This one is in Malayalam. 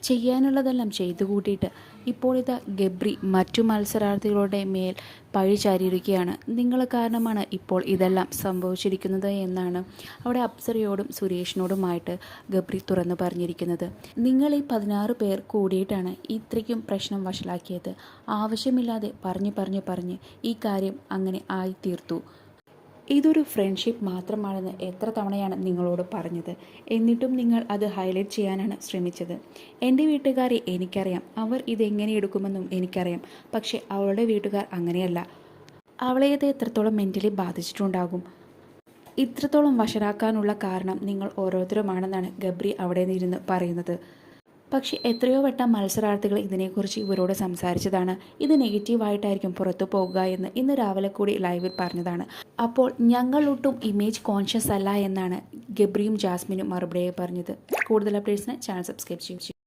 ചെയ്യാനുള്ളതെല്ലാം ചെയ്തു കൂട്ടിയിട്ട് ഇപ്പോൾ ഇതാ ഗബ്രി മറ്റു മത്സരാർത്ഥികളുടെ മേൽ പഴി ചാരിയിരിക്കുകയാണ്. നിങ്ങൾ കാരണമാണ് ഇപ്പോൾ ഇതെല്ലാം സംഭവിച്ചിരിക്കുന്നത് എന്നാണ് അവിടെ അപ്സരയോടും സുരേഷിനോടുമായിട്ട് ഗബ്രി തുറന്നു പറഞ്ഞിരിക്കുന്നത്. നിങ്ങൾ ഈ 16 പേർ കൂടിയിട്ടാണ് ഇത്രയ്ക്കും പ്രശ്നം വഷളാക്കിയത്. ആവശ്യമില്ലാതെ പറഞ്ഞ് ഈ കാര്യം അങ്ങനെ ആയിത്തീർത്തു. ഇതൊരു ഫ്രണ്ട്ഷിപ്പ് മാത്രമാണെന്ന് എത്ര തവണയാണ് നിങ്ങളോട് പറഞ്ഞത്. എന്നിട്ടും നിങ്ങൾ അത് ഹൈലൈറ്റ് ചെയ്യാനാണ് ശ്രമിച്ചത്. എൻ്റെ വീട്ടുകാരെ എനിക്കറിയാം, അവർ ഇതെങ്ങനെ എടുക്കുമെന്നും എനിക്കറിയാം. പക്ഷേ അവളുടെ വീട്ടുകാർ അങ്ങനെയല്ല. അവളെ ഇത് എത്രത്തോളം മെൻ്റലി ബാധിച്ചിട്ടുണ്ടാകും. ഇത്രത്തോളം വഷളാക്കാനുള്ള കാരണം നിങ്ങൾ ഓരോരുത്തരുമാണെന്നാണ് ഗബ്രി അവിടെ നിന്നിരുന്ന് പറയുന്നത്. പക്ഷേ എത്രയോ വട്ടം മത്സരാർത്ഥികൾ ഇതിനെക്കുറിച്ച് ഇവരോട് സംസാരിച്ചതാണ്. ഇത് നെഗറ്റീവായിട്ടായിരിക്കും പുറത്തു പോകുക എന്ന് ഇന്ന് രാവിലെ കൂടി ലൈവിൽ പറഞ്ഞതാണ്. അപ്പോൾ ഞങ്ങൾ ഒട്ടും ഇമേജ് കോൺഷ്യസ് അല്ല എന്നാണ് ഗബ്രിയും ജാസ്മിനും മറുപടിയായി പറഞ്ഞത്. കൂടുതൽ അപ്ഡേറ്റ്സിന് ചാനൽ സബ്സ്ക്രൈബ് ചെയ്യും.